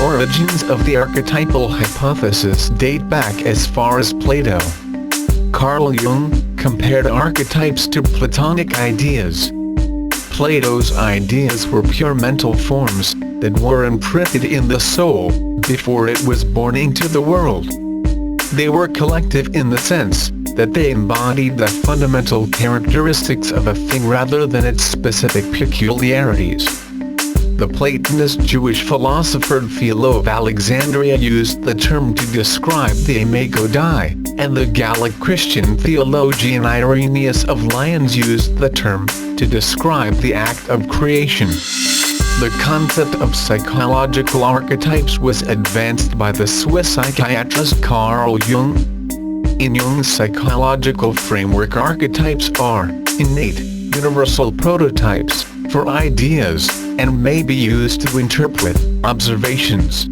origins of the archetypal hypothesis date back as far as Plato. Carl Jung compared archetypes to Platonic ideas. Plato's ideas were pure mental forms that were imprinted in the soul before it was born into the world. They were collective in the sense that they embodied the fundamental characteristics of a thing rather than its specific peculiarities. The Platonist Jewish philosopher Philo of Alexandria used the term to describe the imago Dei, and the Gallic Christian theologian Irenaeus of Lyons used the term to describe the act of creation. The concept of psychological archetypes was advanced by the Swiss psychiatrist Carl Jung. In Jung's psychological framework, archetypes are innate, universal prototypes for ideas, and may be used to interpret observations.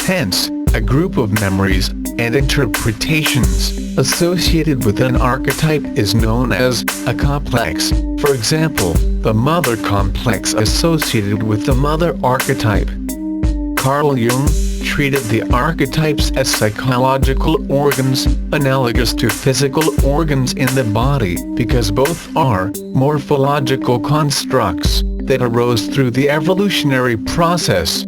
Hence, a group of memories and interpretations associated with an archetype is known as a complex. For example, the mother complex associated with the mother archetype. Carl Jung treated the archetypes as psychological organs, analogous to physical organs in the body, because both are morphological constructs that arose through the evolutionary process.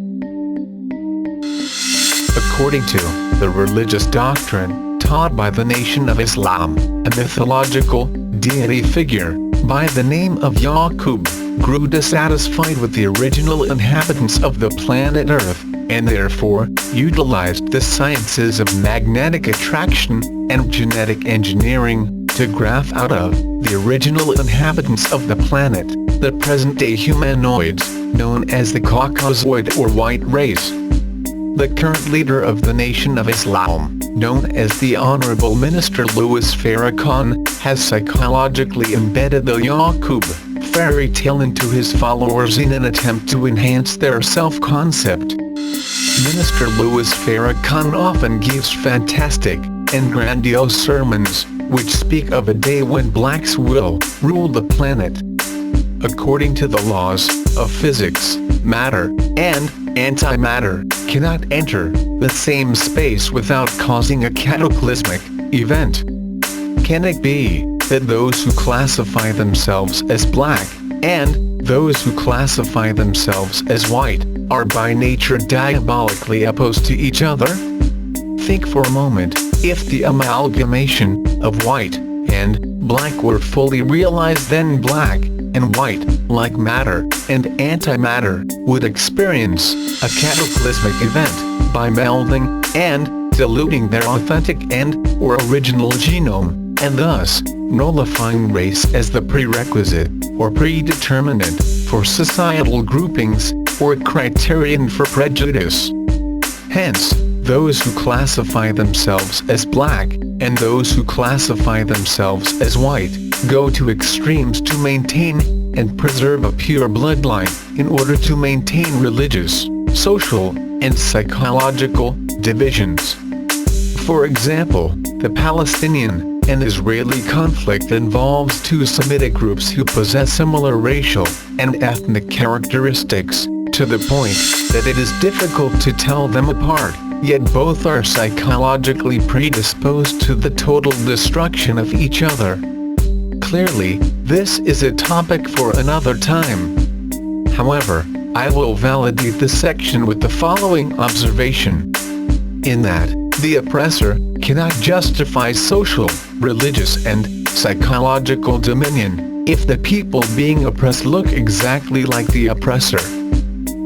According to the religious doctrine taught by the Nation of Islam, a mythological deity figure by the name of Yaqub grew dissatisfied with the original inhabitants of the planet Earth, and therefore utilized the sciences of magnetic attraction and genetic engineering to graft out of the original inhabitants of the planet the present-day humanoids, known as the Caucasoid or white race. The current leader of the Nation of Islam, known as the Honorable Minister Louis Farrakhan, has psychologically embedded the Yaqub fairy tale into his followers in an attempt to enhance their self-concept. Minister Louis Farrakhan often gives fantastic and grandiose sermons, which speak of a day when blacks will rule the planet. According to the laws of physics, matter and antimatter cannot enter the same space without causing a cataclysmic event. Can it be that those who classify themselves as black and those who classify themselves as white are by nature diabolically opposed to each other? Think for a moment, if the amalgamation of white and black were fully realized, then black and white, like matter and antimatter, would experience a cataclysmic event by melding and diluting their authentic and/or original genome, and thus nullifying race as the prerequisite or predeterminant for societal groupings or criterion for prejudice. Hence, those who classify themselves as black and those who classify themselves as white go to extremes to maintain and preserve a pure bloodline in order to maintain religious, social, and psychological divisions. For example, the Palestinian and Israeli conflict involves two Semitic groups who possess similar racial and ethnic characteristics, to the point that it is difficult to tell them apart, yet both are psychologically predisposed to the total destruction of each other. Clearly, this is a topic for another time. However, I will validate this section with the following observation. In that, the oppressor cannot justify social, religious, and psychological dominion if the people being oppressed look exactly like the oppressor.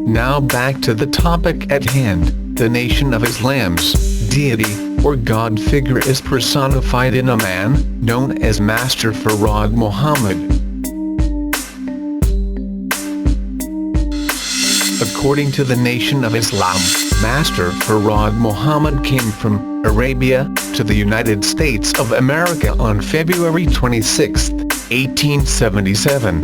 Now back to the topic at hand. The Nation of Islam's deity or God figure is personified in a man known as Master Farad Muhammad. According to the Nation of Islam, Master Farad Muhammad came from Arabia to the United States of America on February 26, 1877.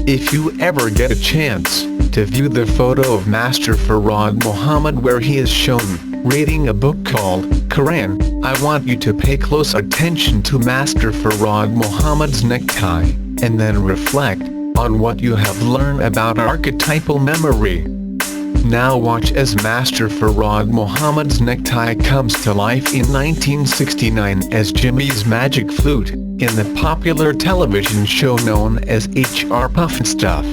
If you ever get a chance to view the photo of Master Farad Muhammad where he is shown reading a book called Quran, I want you to pay close attention to Master Farad Muhammad's necktie, and then reflect on what you have learned about archetypal memory. Now watch as Master Farad Muhammad's necktie comes to life in 1969 as Jimmy's Magic Flute, in the popular television show known as HR Puffnstuff.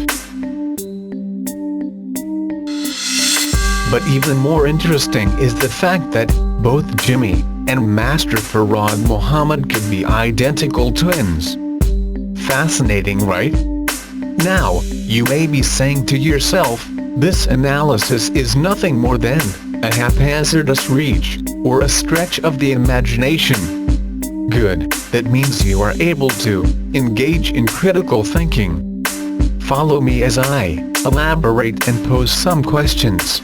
But even more interesting is the fact that both Jimmy and Master Farad Muhammad could be identical twins. Fascinating, right? Now, you may be saying to yourself, this analysis is nothing more than a haphazardous reach, or a stretch of the imagination. Good, that means you are able to engage in critical thinking. Follow me as I elaborate and pose some questions.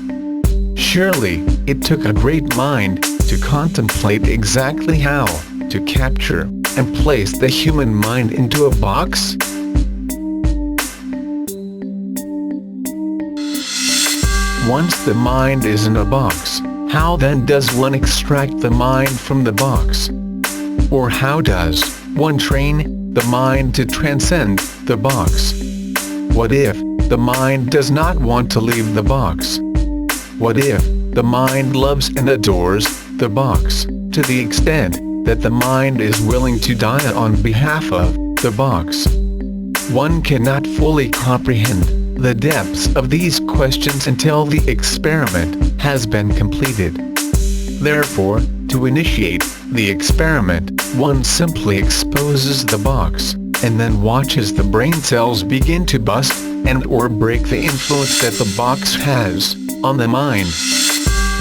Surely, it took a great mind to contemplate exactly how to capture and place the human mind into a box. Once the mind is in a box, how then does one extract the mind from the box? Or how does one train the mind to transcend the box? What if the mind does not want to leave the box? What if the mind loves and adores the box to the extent that the mind is willing to die on behalf of the box? One cannot fully comprehend the depths of these questions until the experiment has been completed. Therefore, to initiate the experiment, one simply exposes the box, and then watches the brain cells begin to bust and/or break the influence that the box has on the mind.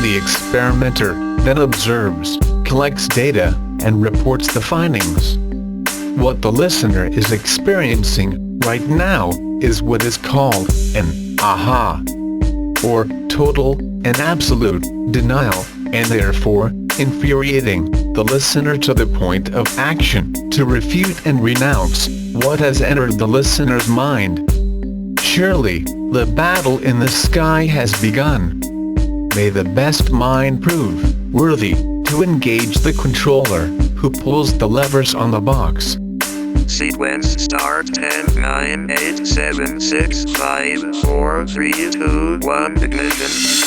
The experimenter then observes, collects data, and reports the findings. What the listener is experiencing right now is what is called an aha, or total and absolute denial, and therefore infuriating the listener to the point of action to refute and renounce what has entered the listener's mind. Surely, the battle in the sky has begun. May the best mind prove worthy to engage the controller who pulls the levers on the box. Sequence start 10, 9, 8, 7, 6, 5, 4, 3, 2, 1, ignition.